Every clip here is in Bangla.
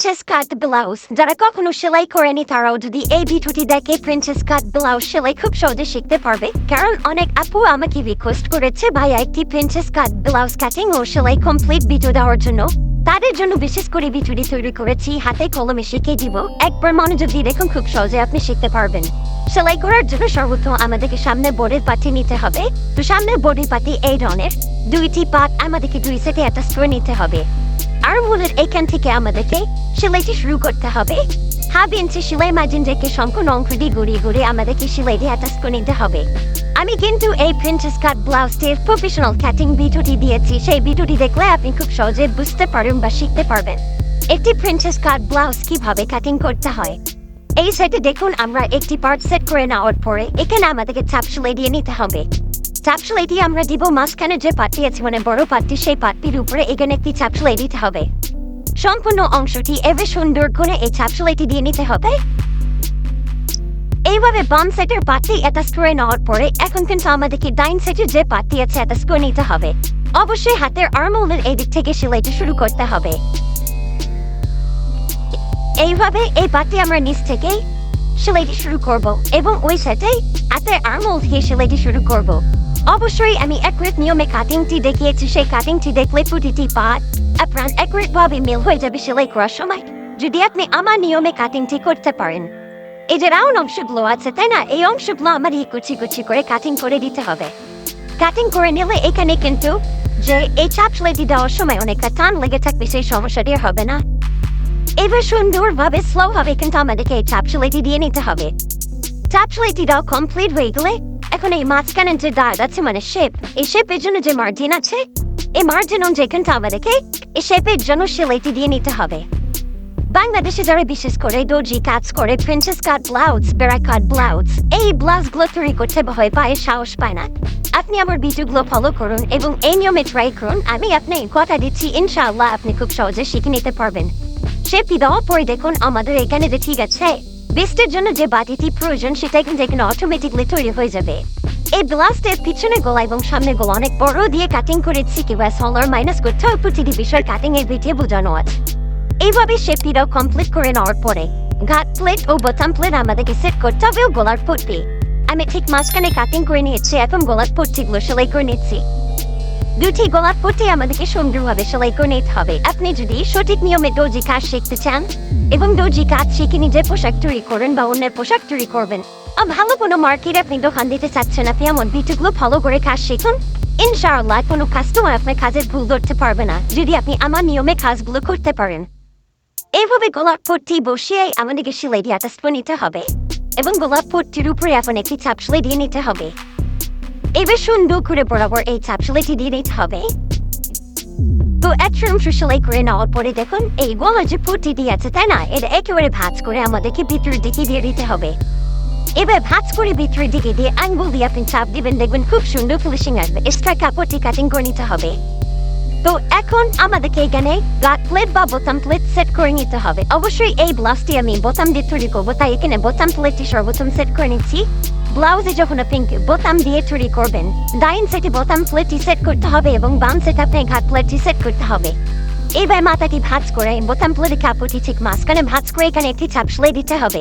প্রিন্সেস কাট ব্লাউজ যারা কখনো সেলাই করেনি তারাও যদি এই ভিডিওটি দেখে প্রিন্সেস কাট ব্লাউজ সেলাই খুব সহজে শিখতে পারবে। কারণ অনেক আপু আমাকে রিকোয়েস্ট করেছে ভাইয়া একটি প্রিন্সেস কাট ব্লাউজ কাটিং ও সেলাই কমপ্লিট ভিডিও দেওয়ার জন্য। তাদের জন্য বিশেষ করে ভিডিওটি তৈরি করেছি, হাতে কলমে শিখিয়ে দিব। একবার মনোযোগ দিয়ে দেখুন, খুব সহজে আপনি শিখতে পারবেন। সেলাই করার জন্য সর্বপ্রথম আমাদেরকে সামনে বোর্ডের পাটি নিতে হবে। তো সামনের বোর্ডের পাটি এই ধরনের দুইটি পাট আমাদেরকে দুই সেটে অ্যাটাচ করে নিতে হবে। আর মূলের এখান থেকে আমাদেরকে সেলাইটি শুরু করতে হবে। হাফ ইঞ্চি সেলাই মার্জিন রেখে সম্পূর্ণ অংশটি ঘুরিয়ে ঘুরিয়ে আমাদেরকে সেলাইটি অ্যাটাচ করে নিতে হবে। আমি কিন্তু এই প্রিন্সেস কাট ব্লাউজটির প্রফেশনাল কাটিং ভিডিওটি দিয়েছি, সেই ভিডিওটি দেখলে আপনি খুব সহজে বুঝতে পারবেন বা শিখতে পারবেন একটি প্রিন্সেস কাট ব্লাউজ কিভাবে কাটিং করতে হয়। এই সেটে দেখুন, আমরা একটি পার্ট সেট করে নেওয়ার পরে এখানে আমাদেরকে চাপ সেলাই দিয়ে নিতে হবে। চাপ সেলাইটি আমরা দিব মাঝখানে যে পাটটি আছে, মানে বড় পাটটি, সেই পাটটির উপরে এখানে একটি চাপ সেলাই দিতে হবে। সম্পূর্ণ অংশটি এভাবে সুন্দর করে এই চাপ সেলাইটি দিয়ে নিতে হবে। এইভাবে বাম সেটের পাটটি অ্যাটাচ করে নেওয়ার পরে এখন কিন্তু আমাদেরকে ডাইন সেটের যে পাটটি আছে অ্যাটাচ করে নিতে হবে। অবশ্যই হাতের আর্মহোলের এই দিক থেকে সেলাইটি শুরু করতে হবে। এইভাবে এই পাটটি আমরা নিচ থেকে সেলাইটি শুরু করব এবং ওই সেটে হাতের আর্মহোল থেকে সেলাইটি শুরু করব। অবশ্যই আমি অ্যাকুরেট নিয়মে কাটিংটি দেখিয়েছি, সেই কাটিংটি দেখলে প্রতিটি পাট আপনার অ্যাকুরেট ভাবে মিল হয়ে যাবে সেলাই করার সময়, যদি আপনি আমার নিয়মে কাটিংটি করতে পারেন। এই যে রাউন্ড অংশগুলো আছে, তাই না, এই অংশগুলো আমার কুচি কুচি করে কাটিং করে দিতে হবে। কাটিং করে নিলে এখানে কিন্তু যে এই চাপ সেলাইটি দেওয়ার সময় অনেকটা টান লেগে থাকবে, সেই সমস্যাটি হবে না। এবার সুন্দরভাবে স্লো ভাবে কিন্তু আমাদেরকে এই চাপ সেলাইটি দিয়ে নিতে হবে। চাপ সেলাইটি দেওয়া কমপ্লিট হয়ে গেলে এখন এই মাঝখানের যে দাগ আছে, মানে শেপ, এই শেপের জন্য যে মার্জিন আছে, এই মার্জিন অনুযায়ী কিন্তু আমাদেরকে এই শেপের জন্য সেলাইটি দিয়ে নিতে হবে। বাংলাদেশে যারা বিশেষ করে দর্জি কাজ করে প্রিন্সেস কাট ব্লাউজ, বেড়া কাট ব্লাউজ, এই ব্লাউজগুলো তৈরি করতে ভয় পায়, সাহস পায় না, আপনি আমার ভিডিওগুলো ফলো করুন এবং এই নিয়মে ট্রাই করুন। আমি আপনি কথা দিচ্ছি, ইনশাআল্লাহ আপনি খুব সহজে শিখে নিতে পারবেন। শেপটি দেওয়ার পরে দেখুন আমাদের এখানে যে ঠিক আছে, বেস্টের জন্য যে বাটিটি প্রয়োজন সেটা কিন্তু এখানে অটোমেটিকলি তৈরি হয়ে যাবে। এই ব্লাউজটির পিছনে গলা এবং সামনে গলা অনেক বড় দিয়ে কাটিং করেছি, কিংবা সলার মাইনাস করতে হয়, প্রতিটি বিষয় কাটিং এর ভিডিও বোঝানো আছে। এইভাবে শেপটিটাও কমপ্লিট করে নেওয়ার পরে ঘাট প্লেট ও বোতাম প্লেট আমাদেরকে সেট করতে হবে ও গলার পট্টি আমি ঠিক মাঝখানে কাটিং করে নিয়েছি। এখন গলার পট্টিগুলো সেলাই করে নিচ্ছি। দুটি গলার পট্টি আমাদেরকে সুন্দরভাবে সেলাই করে নিতে হবে। আপনি যদি সঠিক নিয়মে দর্জি কাজ শিখতে চান এবং দর্জি কাজ শিখে নিজের পোশাক তৈরি করেন বা অন্যের পোশাক তৈরি করবেন, ভালো কোনো মার্কেটে আপনি দোকান দিতে চাচ্ছেন, আপনি এমন ভিডিওগুলো ফলো করে কাজ শিখুন। ইনশাআল্লাহ কোনো কাস্টমার আপনার কাজের ভুল ধরতে পারবে না, যদি আপনি আমার নিয়মে কাজগুলো করতে পারেন। এইভাবে গলার পট্টি বসিয়ে আমাদেরকে সেলাই দিয়ে অ্যাটাচ করে নিতে হবে এবং গলার পট্টির উপরে এখন একটি চাপ সেলাই দিয়ে নিতে হবে। এবার সুন্দর করে বরাবর এই চাপ সেলাইটি দিয়ে নিতে হবে। তো একটা অংশ সেলাই করে নেওয়ার পরে দেখুন এই গলার যে পট্টিটি আছে, তাই না, এটা একেবারে ভাঁজ করে আমাদেরকে ভিতরের দিকে দিয়ে দিতে হবে। এবার ভাঁজ করে ভিতরের দিকে দিয়ে আঙ্গুল দিয়ে আপনি চাপ দিবেন, দেখবেন খুব সুন্দর ফিনিশিং আসবে। এক্সট্রা কাপড়টি কাটিং করে নিতে হবে। তো এখন আমাদেরকে এখানে গাট প্লেট বা বোতাম প্লেট সেট করে নিতে হবে। অবশ্যই এই ব্লাউজটি আমি বোতাম দিয়ে তৈরি করবো, তাই এখানে বোতাম প্লেটটি সর্বপ্রথম সেট করে নিচ্ছি। ব্লাউজে যখন আপনি বোতাম দিয়ে তৈরি করবেন, ডাইন সেটে বোতাম প্লেটটি সেট করতে হবে এবং বাম সেটে আপনি ঘাট প্লেটটি সেট করতে হবে। এইবার মাথাটি ভাঁজ করে বোতাম প্লেটের কাপড়টি ঠিক মাঝখানে ভাঁজ করে এখানে একটি চাপ সেলাই দিতে হবে।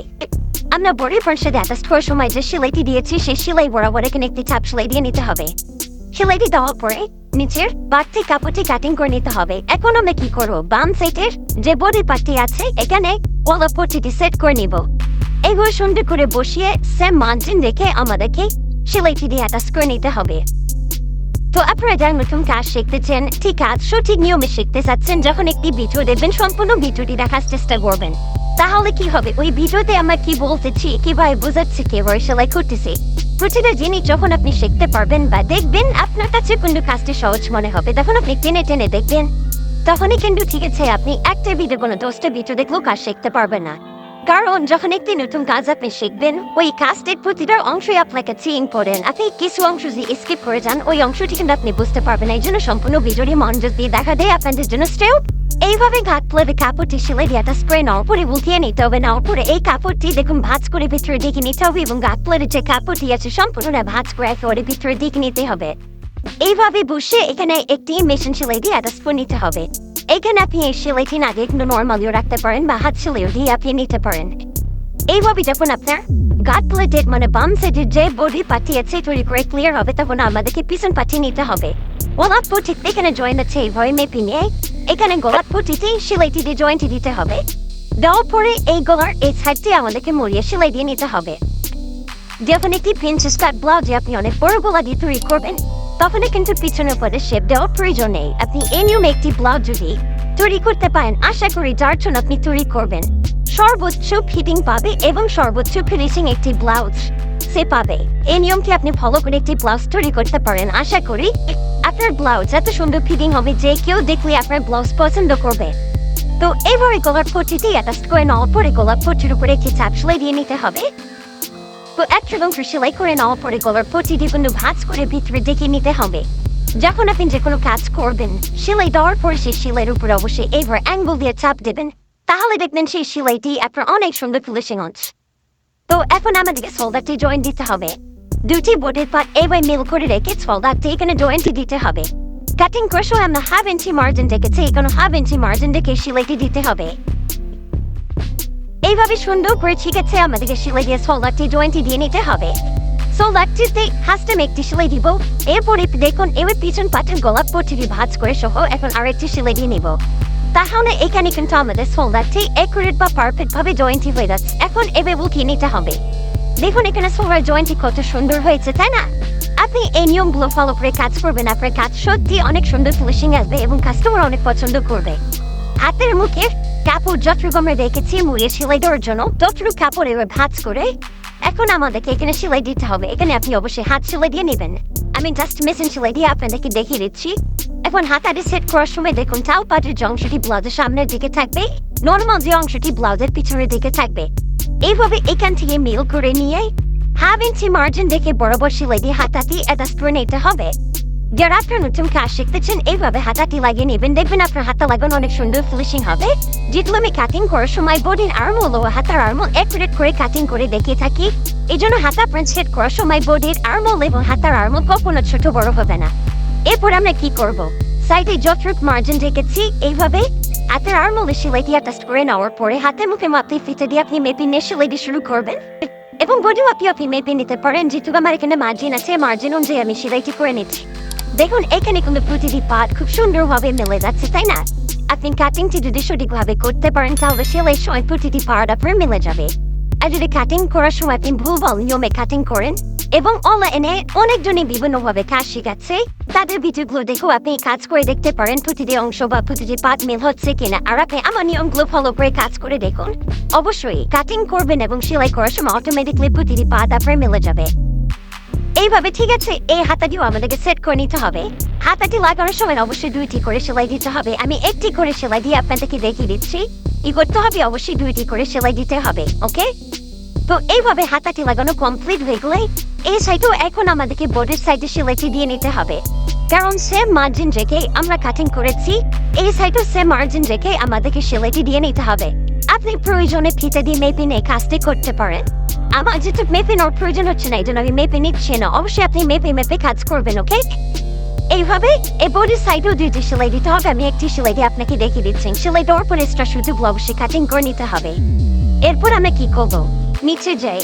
আমরা বডির পার্শ্বে অ্যাটাচ করার সময় যে সেলাইটি দিয়েছি, সেই সেলাই বরাবর এখানে একটি চাপ সেলাই দিয়ে নিতে হবে। সেলাইটি দেওয়ার পরে নিচের বাড়তি কাপড়টি কাটিং করে নিতে হবে। এখন আমরা কি করবো, বাম সাইডের যে বডি পার্টটি আছে এখানে গলার পট্টিটি সেট করে নিব। এইগুলো সুন্দর করে বসিয়ে সেম মার্জিন রেখে আমাদেরকে সেলাইটি দিয়ে অ্যাটাচ করে নিতে হবে। তো আপনারা যারা নতুন কাজ শিখতেছেন, ঠিক কাজ সঠিক নিয়মে শিখতে চাচ্ছেন, যখন একটি ভিডিও দেখবেন সম্পূর্ণ ভিডিওটি দেখার চেষ্টা করবেন। তাহলে কি হবে, ওই ভিডিওতে আমরা কি বলতেছি, কিভাবে বোঝাচ্ছি, কিভাবে সেলাই করতেছি, প্রতিটা জিনিস যখন আপনি শিখতে পারবেন বা দেখবেন, আপনার কাছে কিন্তু কাজটি সহজ মনে হবে। তখন আপনি টেনে টেনে দেখবেন, তখনই কিন্তু ঠিক আছে আপনি একটা ভিডিও কোনো 10টা ভিডিও দেখলেও কাজ শিখতে পারবেন না। কারণ যখন একটি নতুন কাজ আপনি শিখবেন, ওই কাজটির প্রতিটা অংশই আপনার কাছে ইম্পর্টেন্ট। আপনি কিছু অংশ যদি স্কিপ করে যান, ওই অংশটি কিন্তু আপনি বুঝতে পারবেন না। এই জন্য সম্পূর্ণ ভিডিওটি মনোযোগ দিয়ে দেখা দেয় আপনাদের জন্য স্টেপ। এইভাবে ঘাট প্লেটে কাপড়টি সেলাই দিয়ে একটা স্প্রে নেওয়ার পরে উল্টিয়ে নিতে হবে। নেওয়ার পরে এই কাপড়টি দেখুন ভাঁজ করে ভিতরে দিকে নিতে হবে এবং ঘাট প্লেটের যে কাপড়টি আছে সম্পূর্ণ ভাঁজ করে একেবারে ভিতরে দিকে নিতে হবে। এইভাবে বসে এখানে একটি মেশিন সেলাই দিয়ে অ্যাটাচ করে নিতে হবে। এখানে আপনি এই সেলাইটি না দিয়ে কিন্তু নর্মালিও রাখতে পারেন বা হাত সেলাইও দিয়ে আপনি নিতে পারেন। এইভাবে যখন আপনার গাট প্লেটেড মানে বাম সাইডের যে বডি পার্টি আছে তৈরি করে ক্লিয়ার হবে, তখন আমাদেরকে পিছন পার্টি নিতে হবে। গোলাপ পটি এখানে জয়েন্ট আছে এইভাবে মেপে নিয়ে এখানে গোলাপ পটিতে সেলাইটি দিয়ে জয়েন্ট দিতে হবে। দেওয়ার পরে এই গলার এই সাইডটি আমাদেরকে মুড়িয়ে সেলাই দিয়ে নিতে হবে। যখন একটি প্রিন্সেস কাট ব্লাউজে আপনি অনেক বড় গলা দিয়ে তৈরি করবেন, তখন কিন্তু পিছনের পরে শেপ দেওয়ার প্রয়োজন নেই। আপনি এই নিয়মে একটি ব্লাউজ যদি তৈরি করতে পারেন, আশা করি যার জন্য আপনি তৈরি করবেন সর্বোচ্চ ফিটিং পাবে এবং সর্বোচ্চ ফিনিশিং একটি ব্লাউজ সে পাবে। এই নিয়মটি আপনি ফলো করে একটি ব্লাউজ তৈরি করতে পারেন, আশা করি আপনার ব্লাউজ এত সুন্দর ফিটিং হবে যে কেউ দেখলে আপনার ব্লাউজ পছন্দ করবে। তো এবারে গলার পট্টিটি অ্যাটাচ করে নেওয়ার পরে গলার পট্টির উপরে একটি চাপ সেলাই দিয়ে নিতে হবে। তো একটা অংশ সেলাই করে নেওয়ার পরে গলার পট্টিটি কিন্তু ভাঁজ করে ভিতরে ডেকে নিতে হবে। যখন আপনি যে কোনো কাজ করবেন, সেলাই দেওয়ার পরে সেই সেলাইয়ের উপরে অবশ্যই এবার অ্যাঙ্গেল দিয়ে চাপ দেবেন, তাহলে দেখবেন সেই সেলাইটি আপনার অনেক সুন্দর ফিনিশিং হচ্ছে। তো এখন আমাদেরকে শোল্ডারটি জয়েন্ট দিতে হবে। দুটি বডির পার্ট এবার মিল করে রেখে শোল্ডারটি এখানে জয়েন্ট দিতে হবে। কাটিং করার সময় আমরা হাফ ইঞ্চি মার্জিন রেখেছি, এখানে হাফ ইঞ্চি মার্জিন রেখে সেলাইটি দিতে হবে। এইভাবে সুন্দর করে ঠিক আছে আমাদেরকে সেলাই দিয়ে শোল্ডারটি জয়েন্ট দিয়ে নিতে হবে। শোল্ডারটিতে হাসতে একটি সেলাই দিব। এরপরে দেখুন এবার পিছন পাটের গলা পট্টিটি ভাঁজ করে সহ এখন আরেকটি সেলাই দিয়ে নিব। তাহলে এখানে কিন্তু আমাদের শোল্ডারটি একুরেট বা পারফেক্ট ভাবে জয়েন্টি হয়ে যাচ্ছে। এখন এবার উঠিয়ে নিতে হবে। দেখুন এখানে শোল্ডার জয়েন্টি কত সুন্দর হয়েছে, তাই না? আপনি এই নিয়মগুলো ফলো করে কাজ করবেন, আপনার কাজ সত্যি অনেক সুন্দর ফিনিশিং আসবে এবং কাস্টমার অনেক পছন্দ করবে। হাতের মুখে কাপড় যতটুকু আমরা রেখেছি মুড়িয়ে সেলাই দেওয়ার জন্য, ততটুকু কাপড় এবার ভাঁজ করে এখন আমাদেরকে এখানে সেলাই দিতে হবে। এখানে আপনি অবশ্যই হাত সেলাই দিয়ে নেবেন। আমি জাস্ট মেশিন সেলাই দিয়ে আপনাদেরকে দেখিয়ে দিচ্ছি। এখন হাতাটি সেট করার সময় দেখুন টাও পাটের যে অংশটি ব্লাউজের সামনের দিকে থাকবে, নর্মাল যে অংশটি ব্লাউজের পিছনের দিকে থাকবে। এইভাবে এখান থেকে মিল করে নিয়ে হাফ ইঞ্চি মার্জিন দেখে বরাবর সেলাই দিয়ে হাতাটি অ্যাটাচ করে নিতে হবে। যারা আপনার নতুন কাজ শিখতেছেন এইভাবে হাতাটি লাগিয়ে নেবেন, দেখবেন আপনার হাতা লাগানো অনেক সুন্দর ফিনিশিং হবে। যেগুলো আমি কাটিং করার সময় বডির আর্মহোল ও হাতার আর্মহোল একুরেট করে কাটিং করে দেখিয়ে থাকি। এই জন্য হাতা প্রিন্ট সেট করার সময় বডির আর্মহোল এবং হাতার আর্মহোল কখনো ছোট বড় হবে না। এরপর আমরা কি করব, সাইডে যতটুকু মার্জিন রেখেছি এইভাবে হাতের আর্মহোলে সেলাইটি অ্যাটাচ করে নেওয়ার পরে হাতের মুখে মাপতে ফিতে দিয়ে আপনি মেপে নিয়ে সেলাইটি শুরু করবেন এবং বডিও আপনি মেপে নিতে পারেন। যেহেতু আমার এখানে মার্জিন আছে, মার্জিন অনুযায়ী আমি সেলাইটি করে নিচ্ছি। দেখুন এখানে কিন্তু প্রতিটি পার্ট খুব সুন্দরভাবে মিলে যাচ্ছে, তাই না? আপনি কাটিংটি যদি সঠিকভাবে করতে পারেন তাহলে সেলাই সময় প্রতিটি পার্ট আপনার মিলে যাবে। আর যদি কাটিং করার সময় আপনি ভুলভাল নিয়মে কাটিং করেন এবং অনলাইনে অনেকজনই বিভিন্নভাবে কাজ শিখাচ্ছে, তাদের ভিডিওগুলো দেখেও আপনি কাজ করে দেখতে পারেন প্রতিটি অংশ বা প্রতিটি পার্ট মিল হচ্ছে কিনা। আর আপনি আমার নিয়মগুলো ফলো করে কাজ করে দেখুন, অবশ্যই কাটিং করবেন এবং সেলাই করার সময় অটোমেটিকলি প্রতিটি পার্ট আপনার মিলে যাবে। এইভাবে ঠিক আছে, এই হাতাটিও আমাদেরকে সেট করে নিতে হবে। হাতাটি লাগানোর সময় অবশ্যই দুইটি করে সেলাই দিতে হবে। আমি একটি করে সেলাই দিয়ে আপনাদেরকে দেখিয়ে দিচ্ছি। ই করতে হবে অবশ্যই দুইটি করে সেলাই দিতে হবে, ওকে? তো এইভাবে হাতাটি লাগানো কমপ্লিট হয়ে গেলে এই সাইডেও এখন আমাদেরকে বডির সাইডে সেলাইটি দিয়ে নিতে হবে, কারণ সেম মার্জিন রেখে আমরা কাটিং করেছি। এই সাইডেও সেম মার্জিন রেখে আমাদেরকে সেলাইটি দিয়ে নিতে হবে। আপনি প্রয়োজনে ফিতে দিয়ে মেপে নিয়ে কাজটি করতে পারেন। আমার যেহেতু মেপে নেওয়ার প্রয়োজন হচ্ছে না, এই জন্য আমি মেপে নিচ্ছি না। অবশ্যই আপনি মেপে কাজ করবেন, ওকে? এইভাবে এই বডির সাইডেও দুইটি সেলাই দিতে হবে। আমি একটি সেলাই দিয়ে আপনাকে দেখিয়ে দিচ্ছি। সেলাই দেওয়ার পরে এক্সট্রা সুযোগ অবশ্যই কাটিং করে নিতে হবে। এরপর আমরা কি করবো, নিচে যাই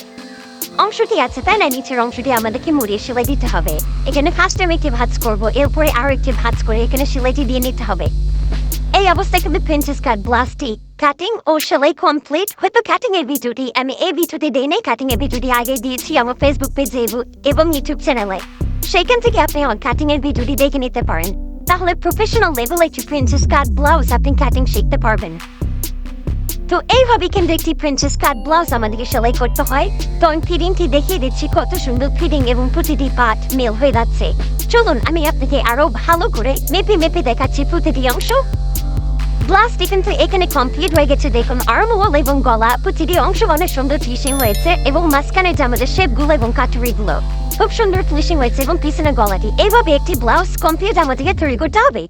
অংশটি আছে, তাই না? নিচের অংশটি আমাদেরকে মুড়িয়ে সেলাই দিতে হবে। এখানে ফার্স্ট আমি একটি ভাঁজ করবো, এরপরে আরো একটি ভাঁজ করে এখানে সেলাইটি দিয়ে নিতে হবে। এই অবস্থায় কিন্তু প্রিন্সেস কাট ব্লাউজটি কাটিং ও সেলাই কমপ্লিট। হয়তো কাটিং এর ভিডিওটি আমি এই ভিডিওতে দেই নাই, কাটিং এর ভিডিওটি আগে দিয়েছি আমার ফেসবুক পেজে এবং ইউটিউব চ্যানেলে। সেখান থেকে আপনি আমার কাটিং এর ভিডিওটি দেখে নিতে পারেন। তাহলে প্রফেশনাল লেভেলে একটি প্রিন্সেস কাট ব্লাউজ আপনি কাটিং শিখতে পারবেন। তো এইভাবে কিন্তু একটি প্রিন্সেস কাট ব্লাউজ আমাদেরকে সেলাই করতে হয়। তো আমি ফিটিংটি দেখিয়ে দিচ্ছি, কত সুন্দর ফিটিং এবং প্রতিটি পার্ট মিল হয়ে যাচ্ছে। চলুন আমি আপনাকে আরো ভালো করে মেপে দেখাচ্ছি প্রতিটি অংশ। ব্লাউজটি কিন্তু এখানে কমপ্লিট হয়ে গেছে। দেখুন আর্মহোল এবং গলা প্রতিটি অংশ অনেক সুন্দর ফিনিশিং হয়েছে এবং মাঝখানে যে আমাদের শেপগুলো এবং কাটুরিগুলো খুব সুন্দর ফিনিশিং হয়েছে এবং পিছনে গলাটি। এইভাবে একটি ব্লাউজ কমপ্লিট আমাদেরকে তৈরি করতে হবে।